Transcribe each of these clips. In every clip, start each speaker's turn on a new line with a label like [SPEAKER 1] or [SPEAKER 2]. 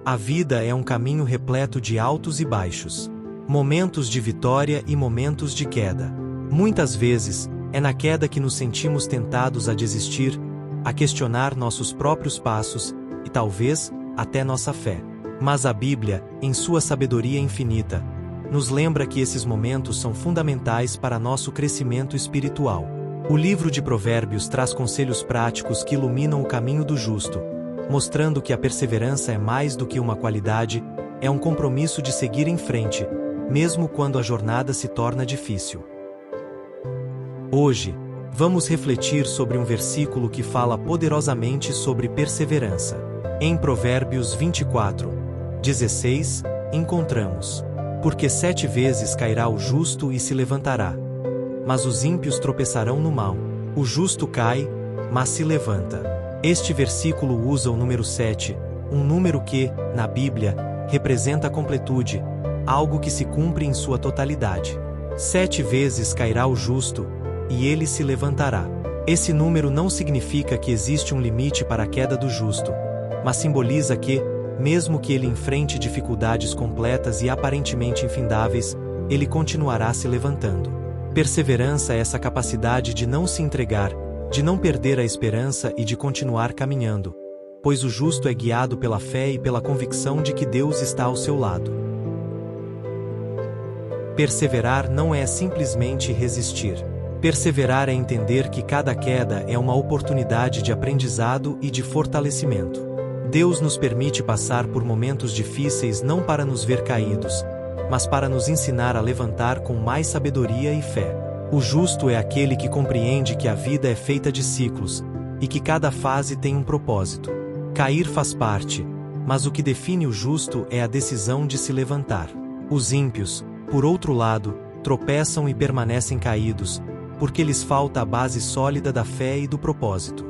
[SPEAKER 1] A vida é um caminho repleto de altos e baixos, momentos de vitória e momentos de queda. Muitas vezes, é na queda que nos sentimos tentados a desistir, a questionar nossos próprios passos e talvez até nossa fé. Mas a Bíblia, em sua sabedoria infinita, nos lembra que esses momentos são fundamentais para nosso crescimento espiritual. O livro de Provérbios traz conselhos práticos que iluminam o caminho do justo, mostrando que a perseverança é mais do que uma qualidade, é um compromisso de seguir em frente, mesmo quando a jornada se torna difícil. Hoje, vamos refletir sobre um versículo que fala poderosamente sobre perseverança. Em Provérbios 24:16, encontramos: porque 7 vezes cairá o justo e se levantará, mas os ímpios tropeçarão no mal. O justo cai, mas se levanta. Este versículo usa o número 7, um número que, na Bíblia, representa a completude, algo que se cumpre em sua totalidade. 7 vezes cairá o justo, e ele se levantará. Esse número não significa que existe um limite para a queda do justo, mas simboliza que, mesmo que ele enfrente dificuldades completas e aparentemente infindáveis, ele continuará se levantando. Perseverança é essa capacidade de não se entregar, de não perder a esperança e de continuar caminhando, pois o justo é guiado pela fé e pela convicção de que Deus está ao seu lado. Perseverar não é simplesmente resistir. Perseverar é entender que cada queda é uma oportunidade de aprendizado e de fortalecimento. Deus nos permite passar por momentos difíceis não para nos ver caídos, mas para nos ensinar a levantar com mais sabedoria e fé. O justo é aquele que compreende que a vida é feita de ciclos, e que cada fase tem um propósito. Cair faz parte, mas o que define o justo é a decisão de se levantar. Os ímpios, por outro lado, tropeçam e permanecem caídos, porque lhes falta a base sólida da fé e do propósito.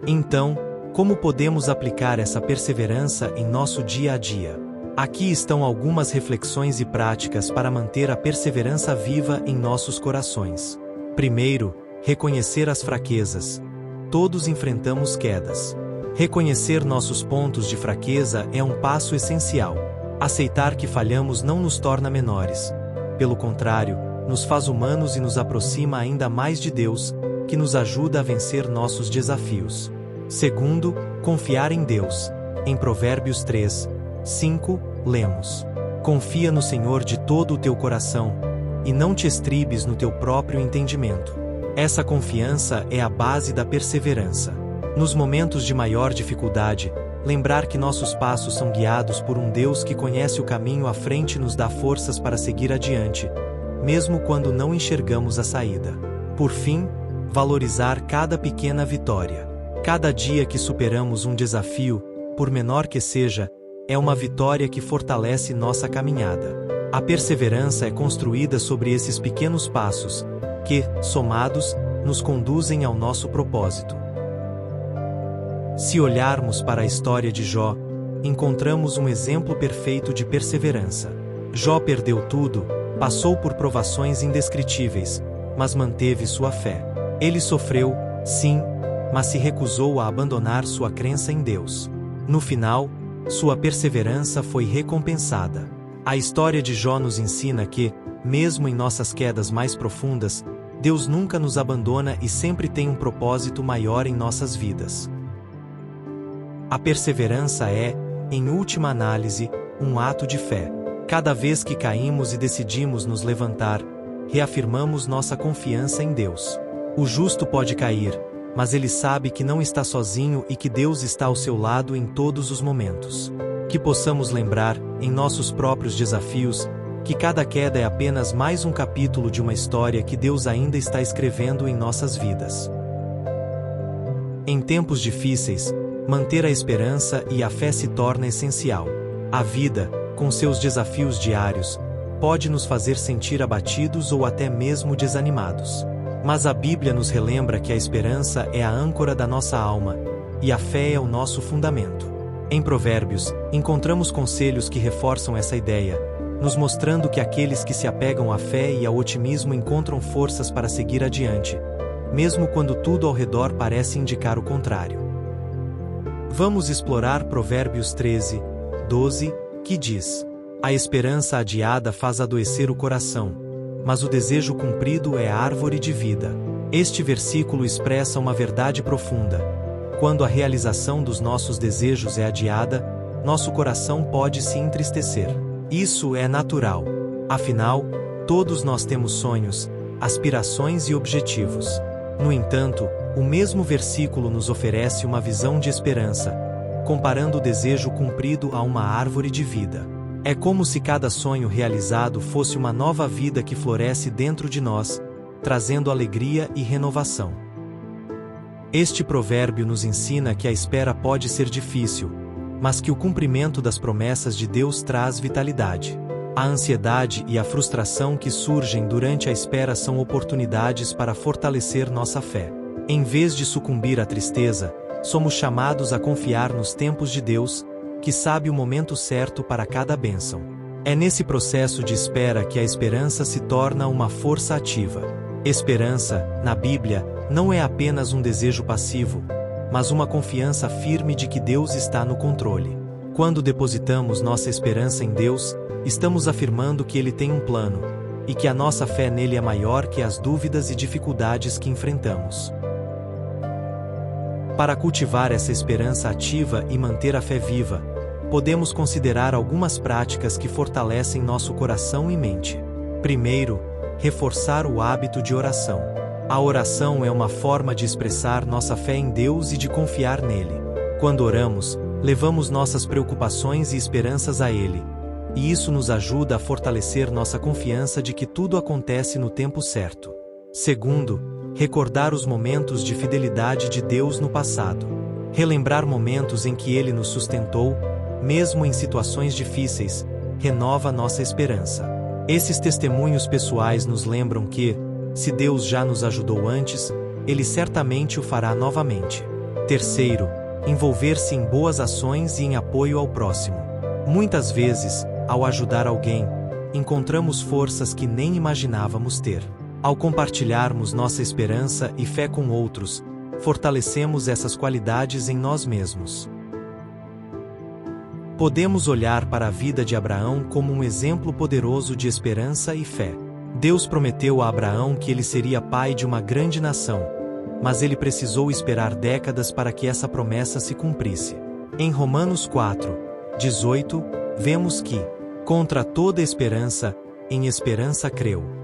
[SPEAKER 1] Então, como podemos aplicar essa perseverança em nosso dia a dia? Aqui estão algumas reflexões e práticas para manter a perseverança viva em nossos corações. Primeiro, reconhecer as fraquezas. Todos enfrentamos quedas. Reconhecer nossos pontos de fraqueza é um passo essencial. Aceitar que falhamos não nos torna menores. Pelo contrário, nos faz humanos e nos aproxima ainda mais de Deus, que nos ajuda a vencer nossos desafios. Segundo, confiar em Deus. Em Provérbios 3:5, lemos: confia no Senhor de todo o teu coração, e não te estribes no teu próprio entendimento. Essa confiança é a base da perseverança. Nos momentos de maior dificuldade, lembrar que nossos passos são guiados por um Deus que conhece o caminho à frente nos dá forças para seguir adiante, mesmo quando não enxergamos a saída. Por fim, valorizar cada pequena vitória. Cada dia que superamos um desafio, por menor que seja, é uma vitória que fortalece nossa caminhada. A perseverança é construída sobre esses pequenos passos, que, somados, nos conduzem ao nosso propósito. Se olharmos para a história de Jó, encontramos um exemplo perfeito de perseverança. Jó perdeu tudo, passou por provações indescritíveis, mas manteve sua fé. Ele sofreu, sim, mas se recusou a abandonar sua crença em Deus. No final, sua perseverança foi recompensada. A história de Jó nos ensina que, mesmo em nossas quedas mais profundas, Deus nunca nos abandona e sempre tem um propósito maior em nossas vidas. A perseverança é, em última análise, um ato de fé. Cada vez que caímos e decidimos nos levantar, reafirmamos nossa confiança em Deus. O justo pode cair, mas ele sabe que não está sozinho e que Deus está ao seu lado em todos os momentos. Que possamos lembrar, em nossos próprios desafios, que cada queda é apenas mais um capítulo de uma história que Deus ainda está escrevendo em nossas vidas. Em tempos difíceis, manter a esperança e a fé se torna essencial. A vida, com seus desafios diários, pode nos fazer sentir abatidos ou até mesmo desanimados. Mas a Bíblia nos relembra que a esperança é a âncora da nossa alma, e a fé é o nosso fundamento. Em Provérbios, encontramos conselhos que reforçam essa ideia, nos mostrando que aqueles que se apegam à fé e ao otimismo encontram forças para seguir adiante, mesmo quando tudo ao redor parece indicar o contrário. Vamos explorar Provérbios 13, 12, que diz: A esperança adiada faz adoecer o coração, mas o desejo cumprido é a árvore de vida. Este versículo expressa uma verdade profunda. Quando a realização dos nossos desejos é adiada, nosso coração pode se entristecer. Isso é natural. Afinal, todos nós temos sonhos, aspirações e objetivos. No entanto, o mesmo versículo nos oferece uma visão de esperança, comparando o desejo cumprido a uma árvore de vida. É como se cada sonho realizado fosse uma nova vida que floresce dentro de nós, trazendo alegria e renovação. Este provérbio nos ensina que a espera pode ser difícil, mas que o cumprimento das promessas de Deus traz vitalidade. A ansiedade e a frustração que surgem durante a espera são oportunidades para fortalecer nossa fé. Em vez de sucumbir à tristeza, somos chamados a confiar nos tempos de Deus, que sabe o momento certo para cada bênção. É nesse processo de espera que a esperança se torna uma força ativa. Esperança, na Bíblia, não é apenas um desejo passivo, mas uma confiança firme de que Deus está no controle. Quando depositamos nossa esperança em Deus, estamos afirmando que Ele tem um plano, e que a nossa fé nele é maior que as dúvidas e dificuldades que enfrentamos. Para cultivar essa esperança ativa e manter a fé viva, podemos considerar algumas práticas que fortalecem nosso coração e mente. Primeiro, reforçar o hábito de oração. A oração é uma forma de expressar nossa fé em Deus e de confiar nele. Quando oramos, levamos nossas preocupações e esperanças a Ele, e isso nos ajuda a fortalecer nossa confiança de que tudo acontece no tempo certo. Segundo, recordar os momentos de fidelidade de Deus no passado. Relembrar momentos em que Ele nos sustentou, mesmo em situações difíceis, renova nossa esperança. Esses testemunhos pessoais nos lembram que, se Deus já nos ajudou antes, Ele certamente o fará novamente. Terceiro, envolver-se em boas ações e em apoio ao próximo. Muitas vezes, ao ajudar alguém, encontramos forças que nem imaginávamos ter. Ao compartilharmos nossa esperança e fé com outros, fortalecemos essas qualidades em nós mesmos. Podemos olhar para a vida de Abraão como um exemplo poderoso de esperança e fé. Deus prometeu a Abraão que ele seria pai de uma grande nação, mas ele precisou esperar décadas para que essa promessa se cumprisse. Em Romanos 4, 18, vemos que, contra toda esperança, em esperança creu.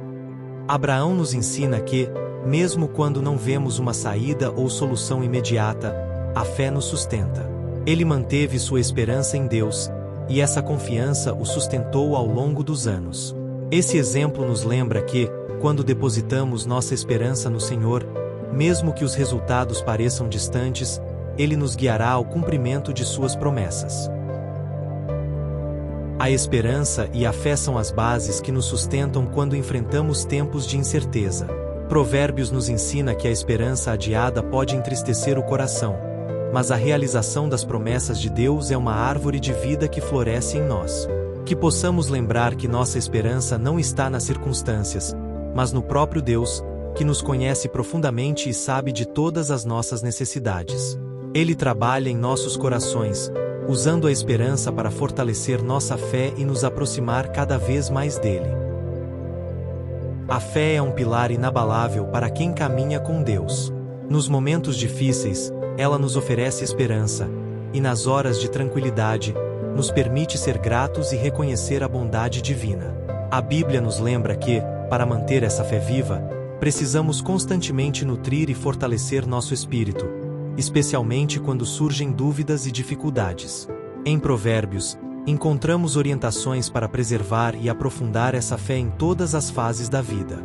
[SPEAKER 1] Abraão nos ensina que, mesmo quando não vemos uma saída ou solução imediata, a fé nos sustenta. Ele manteve sua esperança em Deus, e essa confiança o sustentou ao longo dos anos. Esse exemplo nos lembra que, quando depositamos nossa esperança no Senhor, mesmo que os resultados pareçam distantes, Ele nos guiará ao cumprimento de suas promessas. A esperança e a fé são as bases que nos sustentam quando enfrentamos tempos de incerteza. Provérbios nos ensina que a esperança adiada pode entristecer o coração, mas a realização das promessas de Deus é uma árvore de vida que floresce em nós. Que possamos lembrar que nossa esperança não está nas circunstâncias, mas no próprio Deus, que nos conhece profundamente e sabe de todas as nossas necessidades. Ele trabalha em nossos corações, usando a esperança para fortalecer nossa fé e nos aproximar cada vez mais dele. A fé é um pilar inabalável para quem caminha com Deus. Nos momentos difíceis, ela nos oferece esperança, e nas horas de tranquilidade, nos permite ser gratos e reconhecer a bondade divina. A Bíblia nos lembra que, para manter essa fé viva, precisamos constantemente nutrir e fortalecer nosso espírito, especialmente quando surgem dúvidas e dificuldades. Em Provérbios, encontramos orientações para preservar e aprofundar essa fé em todas as fases da vida.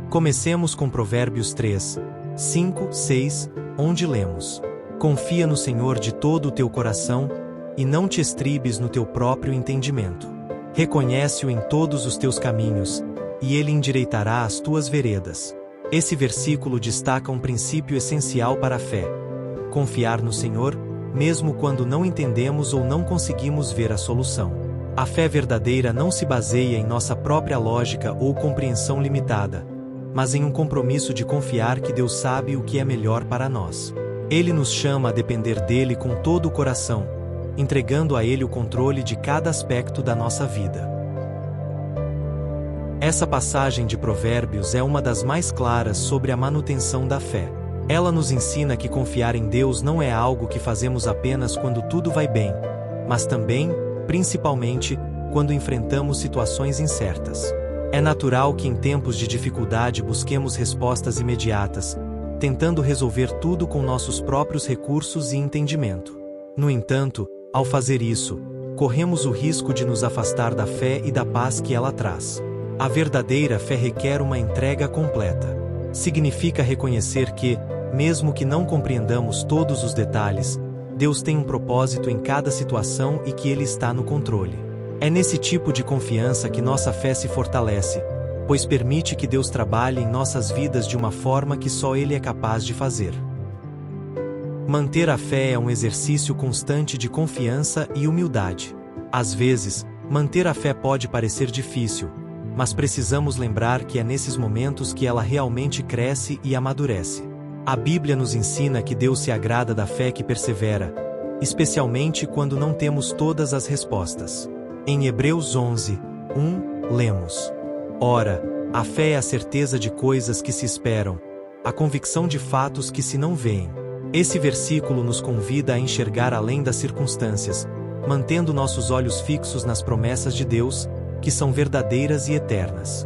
[SPEAKER 1] Comecemos com Provérbios 3, 5, 6, onde lemos: Confia no Senhor de todo o teu coração, e não te estribes no teu próprio entendimento. Reconhece-o em todos os teus caminhos, e ele endireitará as tuas veredas. Esse versículo destaca um princípio essencial para a fé: confiar no Senhor, mesmo quando não entendemos ou não conseguimos ver a solução. A fé verdadeira não se baseia em nossa própria lógica ou compreensão limitada, mas em um compromisso de confiar que Deus sabe o que é melhor para nós. Ele nos chama a depender dele com todo o coração, entregando a ele o controle de cada aspecto da nossa vida. Essa passagem de Provérbios é uma das mais claras sobre a manutenção da fé. Ela nos ensina que confiar em Deus não é algo que fazemos apenas quando tudo vai bem, mas também, principalmente, quando enfrentamos situações incertas. É natural que em tempos de dificuldade busquemos respostas imediatas, tentando resolver tudo com nossos próprios recursos e entendimento. No entanto, ao fazer isso, corremos o risco de nos afastar da fé e da paz que ela traz. A verdadeira fé requer uma entrega completa. Significa reconhecer que, mesmo que não compreendamos todos os detalhes, Deus tem um propósito em cada situação e que Ele está no controle. É nesse tipo de confiança que nossa fé se fortalece, pois permite que Deus trabalhe em nossas vidas de uma forma que só Ele é capaz de fazer. Manter a fé é um exercício constante de confiança e humildade. Às vezes, manter a fé pode parecer difícil, mas precisamos lembrar que é nesses momentos que ela realmente cresce e amadurece. A Bíblia nos ensina que Deus se agrada da fé que persevera, especialmente quando não temos todas as respostas. Em Hebreus 11:1, lemos: Ora, a fé é a certeza de coisas que se esperam, a convicção de fatos que se não veem. Esse versículo nos convida a enxergar além das circunstâncias, mantendo nossos olhos fixos nas promessas de Deus, que são verdadeiras e eternas.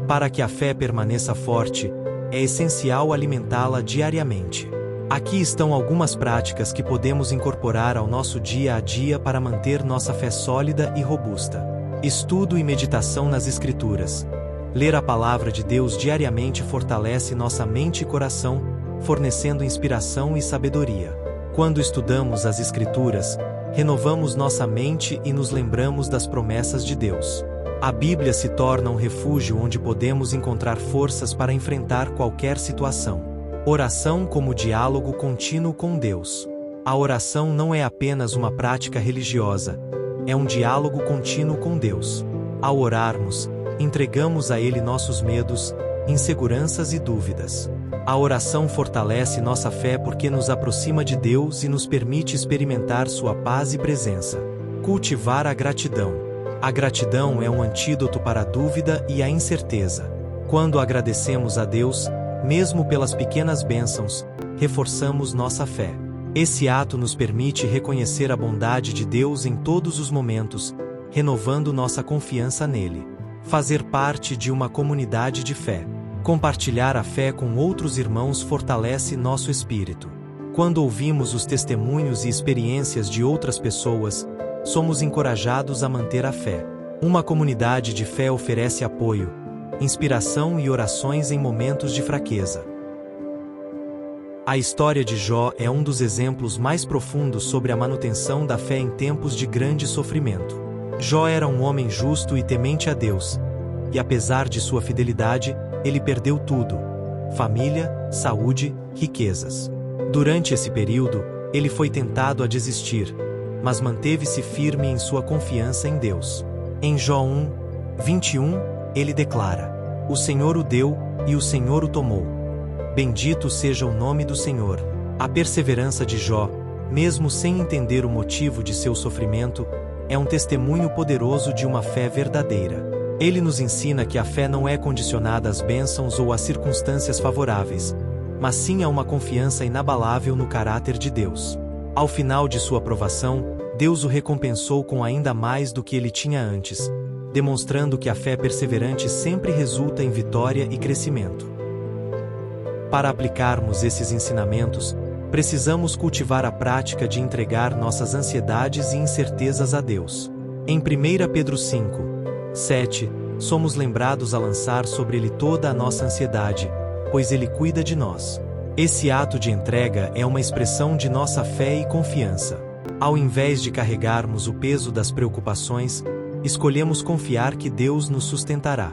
[SPEAKER 1] Para que a fé permaneça forte, é essencial alimentá-la diariamente. Aqui estão algumas práticas que podemos incorporar ao nosso dia a dia para manter nossa fé sólida e robusta. Estudo e meditação nas Escrituras. Ler a palavra de Deus diariamente fortalece nossa mente e coração, fornecendo inspiração e sabedoria. Quando estudamos as Escrituras, renovamos nossa mente e nos lembramos das promessas de Deus. A Bíblia se torna um refúgio onde podemos encontrar forças para enfrentar qualquer situação. Oração como diálogo contínuo com Deus. A oração não é apenas uma prática religiosa, é um diálogo contínuo com Deus. Ao orarmos, entregamos a Ele nossos medos, inseguranças e dúvidas. A oração fortalece nossa fé porque nos aproxima de Deus e nos permite experimentar sua paz e presença. Cultivar a gratidão. A gratidão é um antídoto para a dúvida e a incerteza. Quando agradecemos a Deus, mesmo pelas pequenas bênçãos, reforçamos nossa fé. Esse ato nos permite reconhecer a bondade de Deus em todos os momentos, renovando nossa confiança nele. Fazer parte de uma comunidade de fé. Compartilhar a fé com outros irmãos fortalece nosso espírito. Quando ouvimos os testemunhos e experiências de outras pessoas, somos encorajados a manter a fé. Uma comunidade de fé oferece apoio, inspiração e orações em momentos de fraqueza. A história de Jó é um dos exemplos mais profundos sobre a manutenção da fé em tempos de grande sofrimento. Jó era um homem justo e temente a Deus, e apesar de sua fidelidade, ele perdeu tudo: família, saúde, riquezas. Durante esse período, ele foi tentado a desistir, mas manteve-se firme em sua confiança em Deus. Em Jó 1:21, ele declara: O Senhor o deu, e o Senhor o tomou. Bendito seja o nome do Senhor. A perseverança de Jó, mesmo sem entender o motivo de seu sofrimento, é um testemunho poderoso de uma fé verdadeira. Ele nos ensina que a fé não é condicionada às bênçãos ou às circunstâncias favoráveis, mas sim a uma confiança inabalável no caráter de Deus. Ao final de sua provação, Deus o recompensou com ainda mais do que ele tinha antes, demonstrando que a fé perseverante sempre resulta em vitória e crescimento. Para aplicarmos esses ensinamentos, precisamos cultivar a prática de entregar nossas ansiedades e incertezas a Deus. Em 1 Pedro 5:7, somos lembrados a lançar sobre Ele toda a nossa ansiedade, pois Ele cuida de nós. Esse ato de entrega é uma expressão de nossa fé e confiança. Ao invés de carregarmos o peso das preocupações, escolhemos confiar que Deus nos sustentará.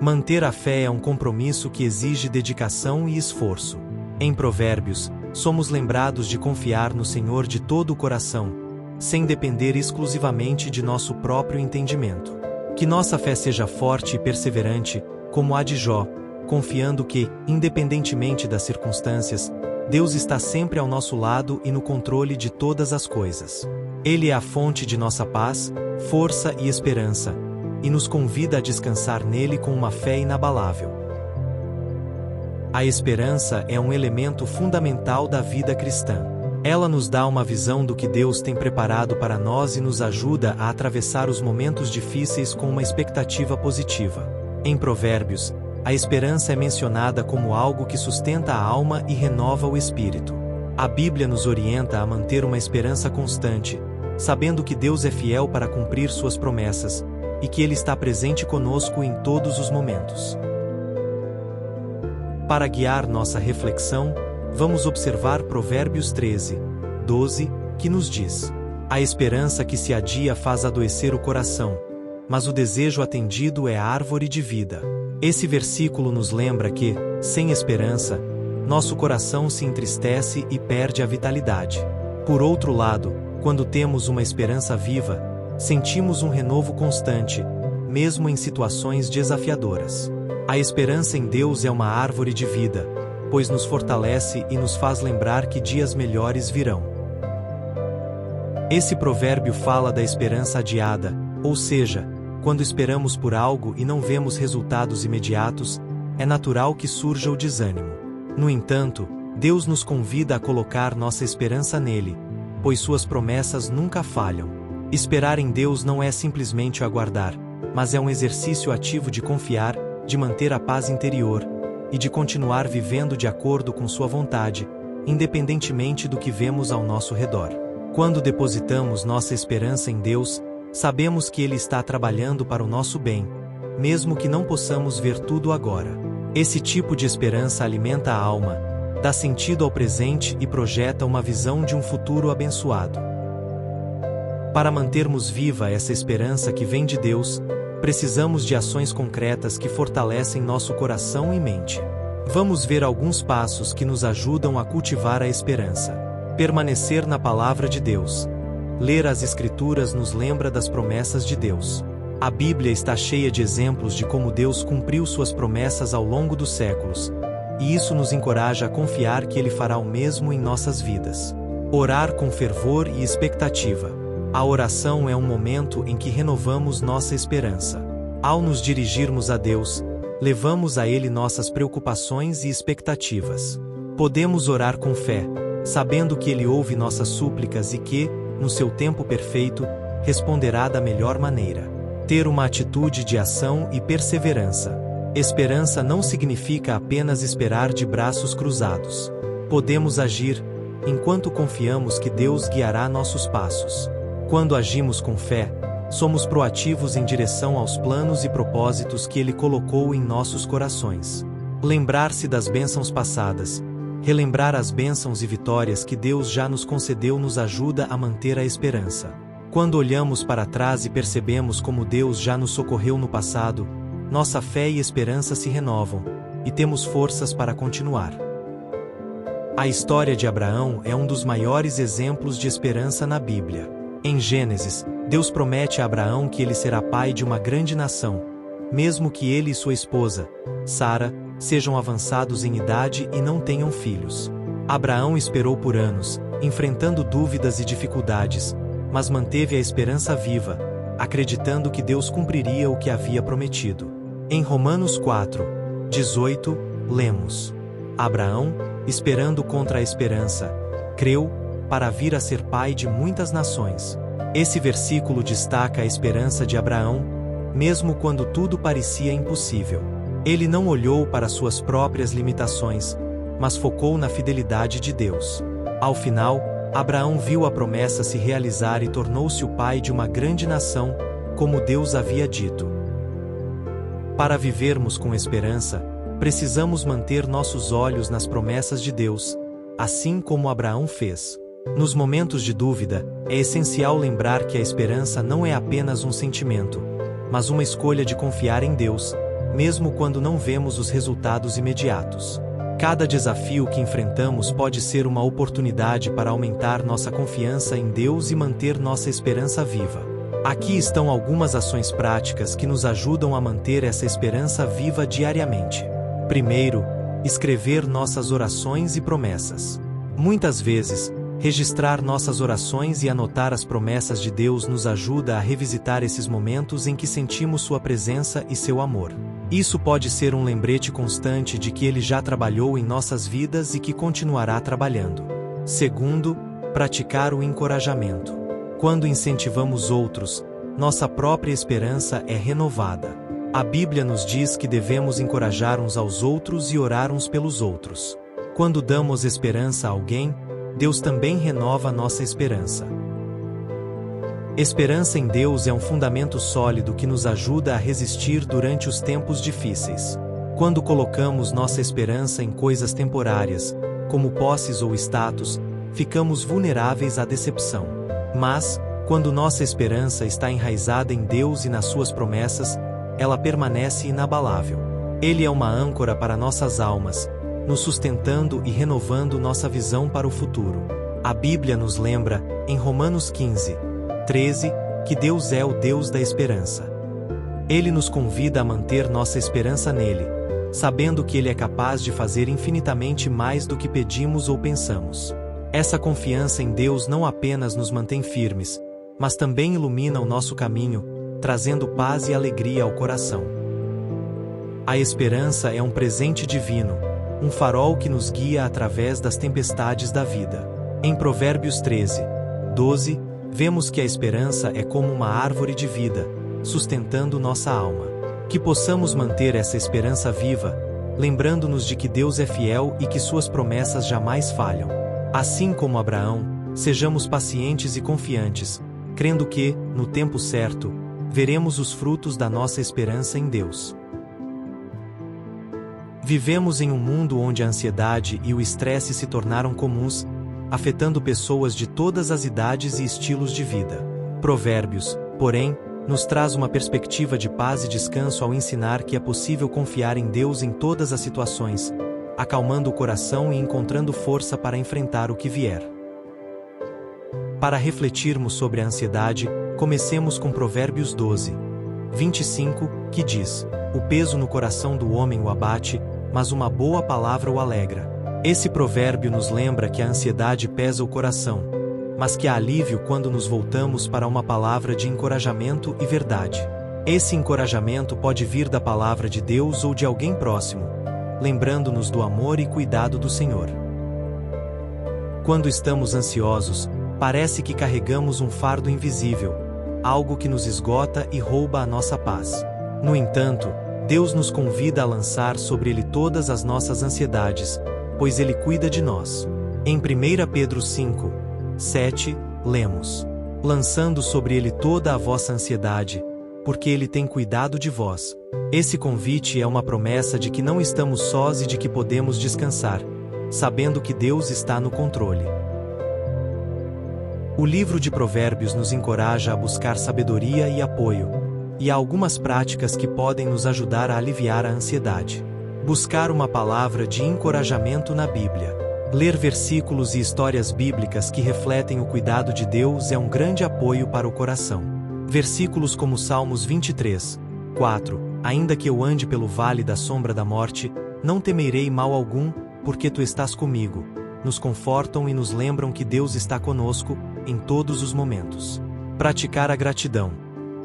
[SPEAKER 1] Manter a fé é um compromisso que exige dedicação e esforço. Em Provérbios, somos lembrados de confiar no Senhor de todo o coração, sem depender exclusivamente de nosso próprio entendimento. Que nossa fé seja forte e perseverante, como a de Jó, confiando que, independentemente das circunstâncias, Deus está sempre ao nosso lado e no controle de todas as coisas. Ele é a fonte de nossa paz, força e esperança, e nos convida a descansar nele com uma fé inabalável. A esperança é um elemento fundamental da vida cristã. Ela nos dá uma visão do que Deus tem preparado para nós e nos ajuda a atravessar os momentos difíceis com uma expectativa positiva. Em Provérbios, a esperança é mencionada como algo que sustenta a alma e renova o espírito. A Bíblia nos orienta a manter uma esperança constante, sabendo que Deus é fiel para cumprir suas promessas, e que Ele está presente conosco em todos os momentos. Para guiar nossa reflexão, vamos observar Provérbios 13, 12, que nos diz: A esperança que se adia faz adoecer o coração, mas o desejo atendido é a árvore de vida. Esse versículo nos lembra que, sem esperança, nosso coração se entristece e perde a vitalidade. Por outro lado, quando temos uma esperança viva, sentimos um renovo constante, mesmo em situações desafiadoras. A esperança em Deus é uma árvore de vida, pois nos fortalece e nos faz lembrar que dias melhores virão. Esse provérbio fala da esperança adiada, ou seja, quando esperamos por algo e não vemos resultados imediatos, é natural que surja o desânimo. No entanto, Deus nos convida a colocar nossa esperança nele, pois suas promessas nunca falham. Esperar em Deus não é simplesmente aguardar, mas é um exercício ativo de confiar, de manter a paz interior e de continuar vivendo de acordo com sua vontade, independentemente do que vemos ao nosso redor. Quando depositamos nossa esperança em Deus, sabemos que Ele está trabalhando para o nosso bem, mesmo que não possamos ver tudo agora. Esse tipo de esperança alimenta a alma, dá sentido ao presente e projeta uma visão de um futuro abençoado. Para mantermos viva essa esperança que vem de Deus, precisamos de ações concretas que fortalecem nosso coração e mente. Vamos ver alguns passos que nos ajudam a cultivar a esperança. Permanecer na palavra de Deus. Ler as Escrituras nos lembra das promessas de Deus. A Bíblia está cheia de exemplos de como Deus cumpriu suas promessas ao longo dos séculos, e isso nos encoraja a confiar que Ele fará o mesmo em nossas vidas. Orar com fervor e expectativa. A oração é um momento em que renovamos nossa esperança. Ao nos dirigirmos a Deus, levamos a Ele nossas preocupações e expectativas. Podemos orar com fé, sabendo que Ele ouve nossas súplicas e que, no seu tempo perfeito, responderá da melhor maneira. Ter uma atitude de ação e perseverança. Esperança não significa apenas esperar de braços cruzados. Podemos agir, enquanto confiamos que Deus guiará nossos passos. Quando agimos com fé, somos proativos em direção aos planos e propósitos que Ele colocou em nossos corações. Lembrar-se das bênçãos passadas, relembrar as bênçãos e vitórias que Deus já nos concedeu nos ajuda a manter a esperança. Quando olhamos para trás e percebemos como Deus já nos socorreu no passado, nossa fé e esperança se renovam, e temos forças para continuar. A história de Abraão é um dos maiores exemplos de esperança na Bíblia. Em Gênesis, Deus promete a Abraão que ele será pai de uma grande nação, mesmo que ele e sua esposa, Sara, sejam avançados em idade e não tenham filhos. Abraão esperou por anos, enfrentando dúvidas e dificuldades, mas manteve a esperança viva, acreditando que Deus cumpriria o que havia prometido. Em Romanos 4, 18, lemos: Abraão, esperando contra a esperança, creu, para vir a ser pai de muitas nações. Esse versículo destaca a esperança de Abraão, mesmo quando tudo parecia impossível. Ele não olhou para suas próprias limitações, mas focou na fidelidade de Deus. Ao final, Abraão viu a promessa se realizar e tornou-se o pai de uma grande nação, como Deus havia dito. Para vivermos com esperança, precisamos manter nossos olhos nas promessas de Deus, assim como Abraão fez. Nos momentos de dúvida, é essencial lembrar que a esperança não é apenas um sentimento, mas uma escolha de confiar em Deus, mesmo quando não vemos os resultados imediatos. Cada desafio que enfrentamos pode ser uma oportunidade para aumentar nossa confiança em Deus e manter nossa esperança viva. Aqui estão algumas ações práticas que nos ajudam a manter essa esperança viva diariamente. Primeiro, escrever nossas orações e promessas. Muitas vezes, registrar nossas orações e anotar as promessas de Deus nos ajuda a revisitar esses momentos em que sentimos sua presença e seu amor. Isso pode ser um lembrete constante de que Ele já trabalhou em nossas vidas e que continuará trabalhando. Segundo, praticar o encorajamento. Quando incentivamos outros, nossa própria esperança é renovada. A Bíblia nos diz que devemos encorajar uns aos outros e orar uns pelos outros. Quando damos esperança a alguém, Deus também renova nossa esperança. Esperança em Deus é um fundamento sólido que nos ajuda a resistir durante os tempos difíceis. Quando colocamos nossa esperança em coisas temporárias, como posses ou status, ficamos vulneráveis à decepção. Mas, quando nossa esperança está enraizada em Deus e nas suas promessas, ela permanece inabalável. Ele é uma âncora para nossas almas, nos sustentando e renovando nossa visão para o futuro. A Bíblia nos lembra, em Romanos 15:13, que Deus é o Deus da esperança. Ele nos convida a manter nossa esperança nele, sabendo que Ele é capaz de fazer infinitamente mais do que pedimos ou pensamos. Essa confiança em Deus não apenas nos mantém firmes, mas também ilumina o nosso caminho, trazendo paz e alegria ao coração. A esperança é um presente divino, um farol que nos guia através das tempestades da vida. Em Provérbios 13:12, vemos que a esperança é como uma árvore de vida, sustentando nossa alma. Que possamos manter essa esperança viva, lembrando-nos de que Deus é fiel e que suas promessas jamais falham. Assim como Abraão, sejamos pacientes e confiantes, crendo que, no tempo certo, veremos os frutos da nossa esperança em Deus. Vivemos em um mundo onde a ansiedade e o estresse se tornaram comuns, afetando pessoas de todas as idades e estilos de vida. Provérbios, porém, nos traz uma perspectiva de paz e descanso ao ensinar que é possível confiar em Deus em todas as situações, acalmando o coração e encontrando força para enfrentar o que vier. Para refletirmos sobre a ansiedade, comecemos com Provérbios 12:25, que diz: "O peso no coração do homem o abate, mas uma boa palavra o alegra." Esse provérbio nos lembra que a ansiedade pesa o coração, mas que há alívio quando nos voltamos para uma palavra de encorajamento e verdade. Esse encorajamento pode vir da palavra de Deus ou de alguém próximo, lembrando-nos do amor e cuidado do Senhor. Quando estamos ansiosos, parece que carregamos um fardo invisível, algo que nos esgota e rouba a nossa paz. No entanto, Deus nos convida a lançar sobre Ele todas as nossas ansiedades, pois Ele cuida de nós. Em 1 Pedro 5:7, lemos: "Lançando sobre Ele toda a vossa ansiedade, porque Ele tem cuidado de vós." Esse convite é uma promessa de que não estamos sós e de que podemos descansar, sabendo que Deus está no controle. O livro de Provérbios nos encoraja a buscar sabedoria e apoio, e há algumas práticas que podem nos ajudar a aliviar a ansiedade. Buscar uma palavra de encorajamento na Bíblia. Ler versículos e histórias bíblicas que refletem o cuidado de Deus é um grande apoio para o coração. Versículos como Salmos 23:4, "Ainda que eu ande pelo vale da sombra da morte, não temerei mal algum, porque tu estás comigo", nos confortam e nos lembram que Deus está conosco, em todos os momentos. Praticar a gratidão.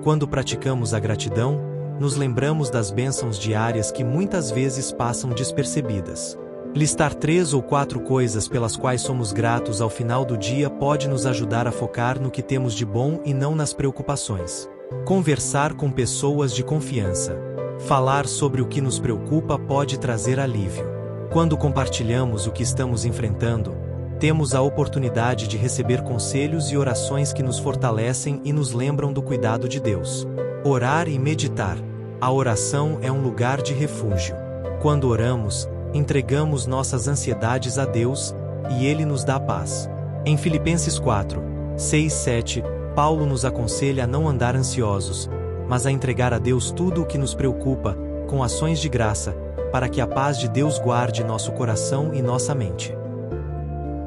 [SPEAKER 1] Quando praticamos a gratidão, nos lembramos das bênçãos diárias que muitas vezes passam despercebidas. Listar 3 ou 4 coisas pelas quais somos gratos ao final do dia pode nos ajudar a focar no que temos de bom e não nas preocupações. Conversar com pessoas de confiança. Falar sobre o que nos preocupa pode trazer alívio. Quando compartilhamos o que estamos enfrentando, temos a oportunidade de receber conselhos e orações que nos fortalecem e nos lembram do cuidado de Deus. Orar e meditar. A oração é um lugar de refúgio. Quando oramos, entregamos nossas ansiedades a Deus, e Ele nos dá paz. Em Filipenses 4:6-7, Paulo nos aconselha a não andar ansiosos, mas a entregar a Deus tudo o que nos preocupa, com ações de graça, para que a paz de Deus guarde nosso coração e nossa mente.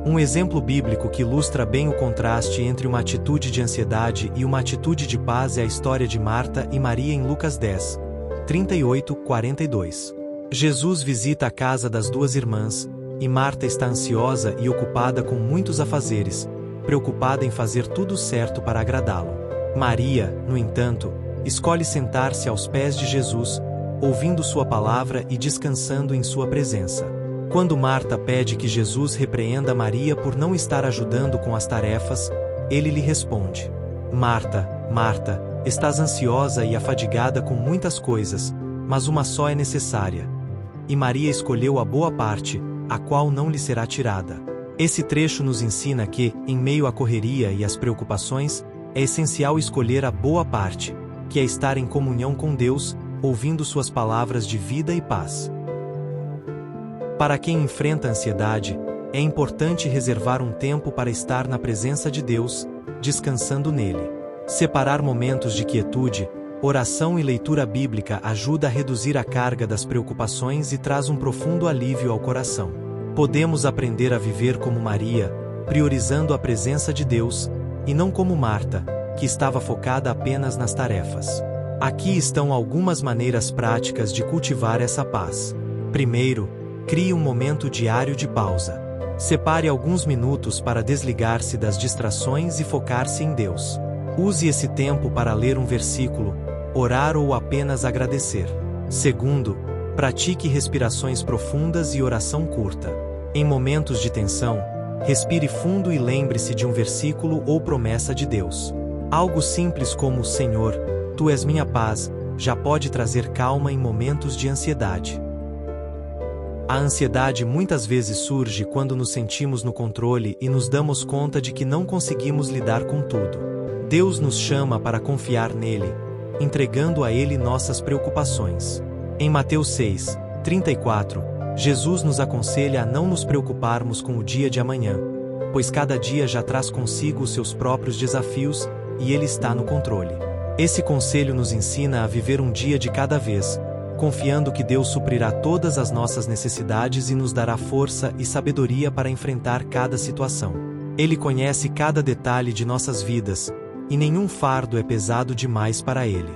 [SPEAKER 1] Um exemplo bíblico que ilustra bem o contraste entre uma atitude de ansiedade e uma atitude de paz é a história de Marta e Maria em Lucas 10:38-42. Jesus visita a casa das duas irmãs, e Marta está ansiosa e ocupada com muitos afazeres, preocupada em fazer tudo certo para agradá-lo. Maria, no entanto, escolhe sentar-se aos pés de Jesus, ouvindo sua palavra e descansando em sua presença. Quando Marta pede que Jesus repreenda Maria por não estar ajudando com as tarefas, ele lhe responde: Marta, Marta, estás ansiosa e afadigada com muitas coisas, mas uma só é necessária. E Maria escolheu a boa parte, a qual não lhe será tirada. Esse trecho nos ensina que, em meio à correria e às preocupações, é essencial escolher a boa parte, que é estar em comunhão com Deus, ouvindo suas palavras de vida e paz. Para quem enfrenta a ansiedade, é importante reservar um tempo para estar na presença de Deus, descansando nele. Separar momentos de quietude, oração e leitura bíblica ajuda a reduzir a carga das preocupações e traz um profundo alívio ao coração. Podemos aprender a viver como Maria, priorizando a presença de Deus, e não como Marta, que estava focada apenas nas tarefas. Aqui estão algumas maneiras práticas de cultivar essa paz. Primeiro, crie um momento diário de pausa. Separe alguns minutos para desligar-se das distrações e focar-se em Deus. Use esse tempo para ler um versículo, orar ou apenas agradecer. Segundo, pratique respirações profundas e oração curta. Em momentos de tensão, respire fundo e lembre-se de um versículo ou promessa de Deus. Algo simples como Senhor, Tu és minha paz, já pode trazer calma em momentos de ansiedade. A ansiedade muitas vezes surge quando nos sentimos no controle e nos damos conta de que não conseguimos lidar com tudo. Deus nos chama para confiar nele, entregando a ele nossas preocupações. Em Mateus 6:34, Jesus nos aconselha a não nos preocuparmos com o dia de amanhã, pois cada dia já traz consigo os seus próprios desafios, e ele está no controle. Esse conselho nos ensina a viver um dia de cada vez, confiando que Deus suprirá todas as nossas necessidades e nos dará força e sabedoria para enfrentar cada situação. Ele conhece cada detalhe de nossas vidas, e nenhum fardo é pesado demais para ele.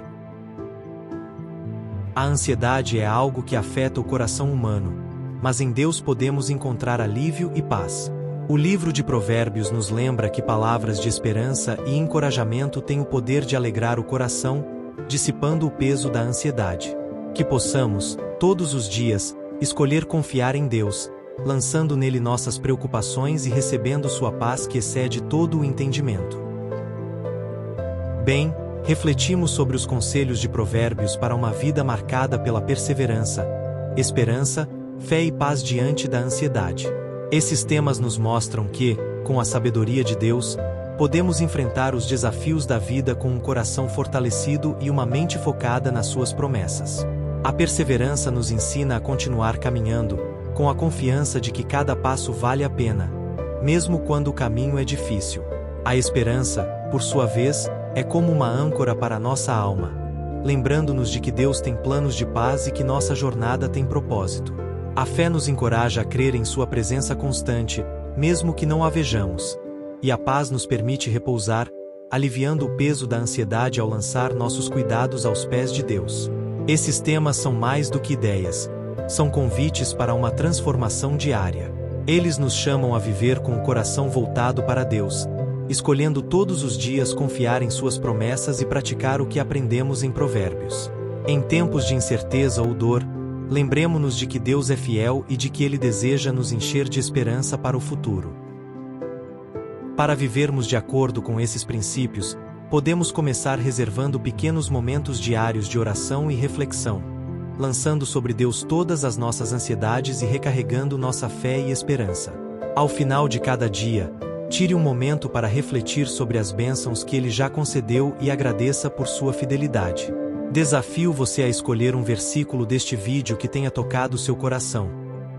[SPEAKER 1] A ansiedade é algo que afeta o coração humano, mas em Deus podemos encontrar alívio e paz. O livro de Provérbios nos lembra que palavras de esperança e encorajamento têm o poder de alegrar o coração, dissipando o peso da ansiedade. Que possamos, todos os dias, escolher confiar em Deus, lançando nele nossas preocupações e recebendo sua paz que excede todo o entendimento. Bem, refletimos sobre os conselhos de Provérbios para uma vida marcada pela perseverança, esperança, fé e paz diante da ansiedade. Esses temas nos mostram que, com a sabedoria de Deus, podemos enfrentar os desafios da vida com um coração fortalecido e uma mente focada nas suas promessas. A perseverança nos ensina a continuar caminhando, com a confiança de que cada passo vale a pena, mesmo quando o caminho é difícil. A esperança, por sua vez, é como uma âncora para nossa alma, lembrando-nos de que Deus tem planos de paz e que nossa jornada tem propósito. A fé nos encoraja a crer em sua presença constante, mesmo que não a vejamos, e a paz nos permite repousar, aliviando o peso da ansiedade ao lançar nossos cuidados aos pés de Deus. Esses temas são mais do que ideias, são convites para uma transformação diária. Eles nos chamam a viver com o coração voltado para Deus, escolhendo todos os dias confiar em suas promessas e praticar o que aprendemos em Provérbios. Em tempos de incerteza ou dor, lembremo-nos de que Deus é fiel e de que Ele deseja nos encher de esperança para o futuro. Para vivermos de acordo com esses princípios, podemos começar reservando pequenos momentos diários de oração e reflexão, lançando sobre Deus todas as nossas ansiedades e recarregando nossa fé e esperança. Ao final de cada dia, tire um momento para refletir sobre as bênçãos que Ele já concedeu e agradeça por sua fidelidade. Desafio você a escolher um versículo deste vídeo que tenha tocado seu coração,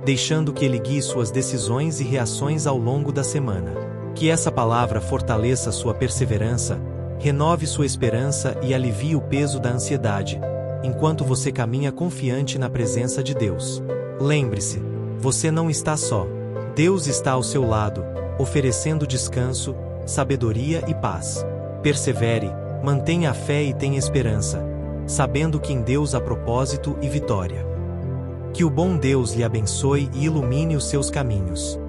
[SPEAKER 1] deixando que ele guie suas decisões e reações ao longo da semana. Que essa palavra fortaleça sua perseverança, renove sua esperança e alivie o peso da ansiedade, enquanto você caminha confiante na presença de Deus. Lembre-se, você não está só. Deus está ao seu lado, oferecendo descanso, sabedoria e paz. Persevere, mantenha a fé e tenha esperança, sabendo que em Deus há propósito e vitória. Que o bom Deus lhe abençoe e ilumine os seus caminhos.